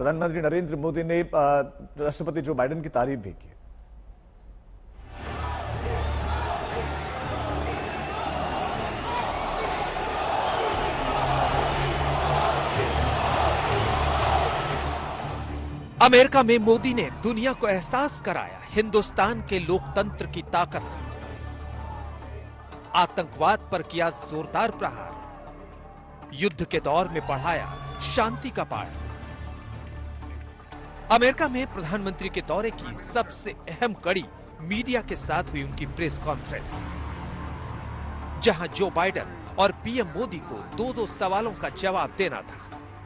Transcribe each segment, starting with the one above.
प्रधानमंत्री नरेंद्र मोदी ने राष्ट्रपति जो बाइडेन की तारीफ भी की। अमेरिका में मोदी ने दुनिया को एहसास कराया हिंदुस्तान के लोकतंत्र की ताकत का। आतंकवाद पर किया जोरदार प्रहार, युद्ध के दौर में पढ़ाया शांति का पाठ। अमेरिका में प्रधानमंत्री के दौरे की सबसे अहम कड़ी मीडिया के साथ हुई उनकी प्रेस कॉन्फ्रेंस, जहां जो बाइडेन और पीएम मोदी को दो सवालों का जवाब देना था।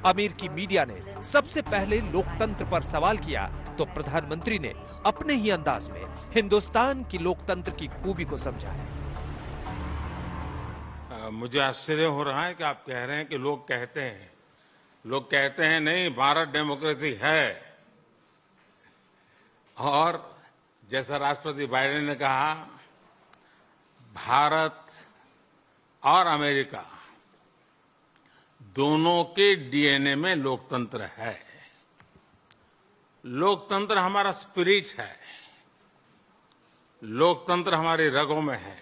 अमेरिकी मीडिया ने सबसे पहले लोकतंत्र पर सवाल किया तो प्रधानमंत्री ने अपने ही अंदाज में हिंदुस्तान की लोकतंत्र की खूबी को समझाया। मुझे आश्चर्य हो रहा है कि आप कह रहे हैं कि लोग कहते हैं नहीं, भारत डेमोक्रेसी है। और जैसा राष्ट्रपति बाइडेन ने कहा, भारत और अमेरिका दोनों के डीएनए में लोकतंत्र है। लोकतंत्र हमारा स्पिरिट है, लोकतंत्र हमारी रगों में है,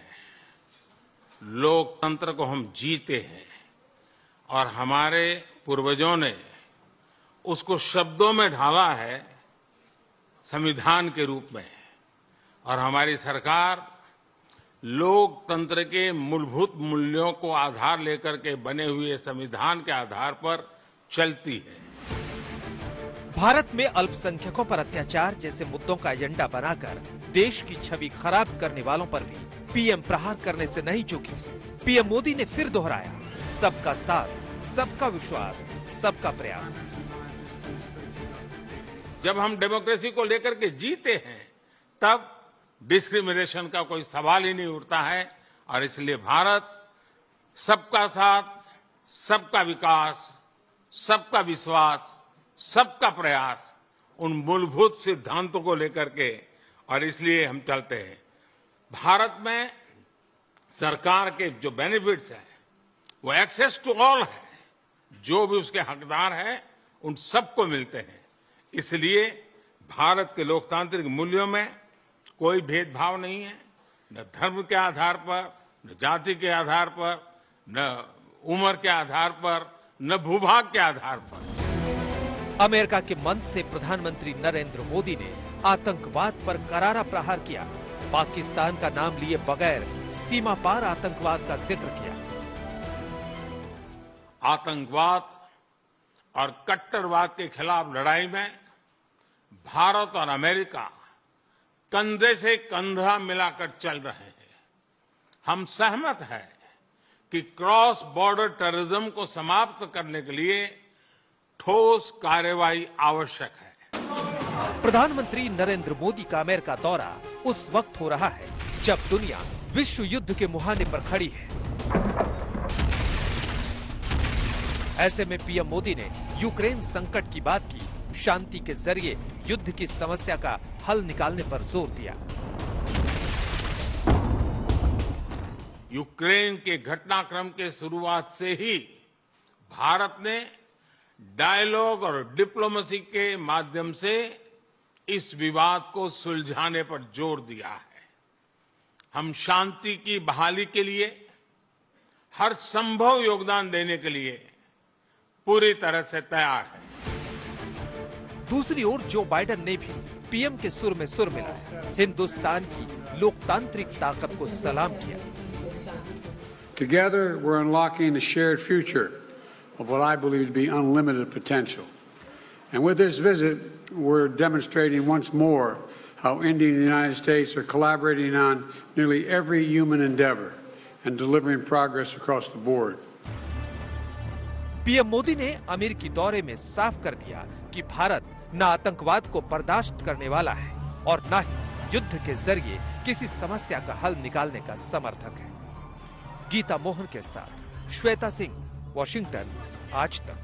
लोकतंत्र को हम जीते हैं और हमारे पूर्वजों ने उसको शब्दों में ढाला है संविधान के रूप में। और हमारी सरकार लोकतंत्र के मूलभूत मूल्यों को आधार लेकर के बने हुए संविधान के आधार पर चलती है। भारत में अल्पसंख्यकों पर अत्याचार जैसे मुद्दों का एजेंडा बनाकर देश की छवि खराब करने वालों पर भी पीएम प्रहार करने से नहीं चूकी। पीएम मोदी ने फिर दोहराया, सबका साथ, सबका विश्वास, सबका प्रयास। जब हम डेमोक्रेसी को लेकर के जीते हैं तब डिस्क्रिमिनेशन का कोई सवाल ही नहीं उठता है। और इसलिए भारत सबका साथ, सबका विकास, सबका विश्वास, सबका प्रयास, उन मूलभूत सिद्धांतों को लेकर के, और इसलिए हम चलते हैं। भारत में सरकार के जो बेनिफिट्स हैं वो एक्सेस टू ऑल है, जो भी उसके हकदार हैं उन सबको मिलते हैं। इसलिए भारत के लोकतांत्रिक मूल्यों में कोई भेदभाव नहीं है, न धर्म के आधार पर, न जाति के आधार पर, न उम्र के आधार पर, न भूभाग के आधार पर। अमेरिका के मंच से प्रधानमंत्री नरेंद्र मोदी ने आतंकवाद पर करारा प्रहार किया। पाकिस्तान का नाम लिए बगैर सीमा पार आतंकवाद का जिक्र किया। आतंकवाद और कट्टरवाद के खिलाफ लड़ाई में भारत और अमेरिका कंधे से कंधा मिलाकर चल रहे हैं। हम सहमत हैं कि क्रॉस बॉर्डर टेररिज्म को समाप्त करने के लिए ठोस कार्रवाई आवश्यक है। प्रधानमंत्री नरेंद्र मोदी का अमेरिका दौरा उस वक्त हो रहा है जब दुनिया विश्व युद्ध के मुहाने पर खड़ी है। ऐसे में पीएम मोदी ने यूक्रेन संकट की बात की, शांति के जरिए युद्ध की समस्या का हल निकालने पर जोर दिया। यूक्रेन के घटनाक्रम के शुरुआत से ही भारत ने डायलॉग और डिप्लोमेसी के माध्यम से इस विवाद को सुलझाने पर जोर दिया है। हम शांति की बहाली के लिए हर संभव योगदान देने के लिए पूरी तरह से तैयार है। दूसरी ओर जो बाइडेन ने भी पीएम के सुर में सुर मिला, हिंदुस्तान की लोकतांत्रिक ताकत को सलाम किया। Together we're unlocking the shared future of what I believe to be unlimited potential. And with this visit, we're demonstrating once more how India and the United States are collaborating on nearly every human endeavor and delivering progress across the board. PM Modi ने अमेरिकी दौरे में साफ कर दिया कि भारत न आतंकवाद को बर्दाश्त करने वाला है और न ही युद्ध के जरिए किसी समस्या का हल निकालने का समर्थक है। गीता मोहन के साथ श्वेता सिंह, वॉशिंगटन, आज तक।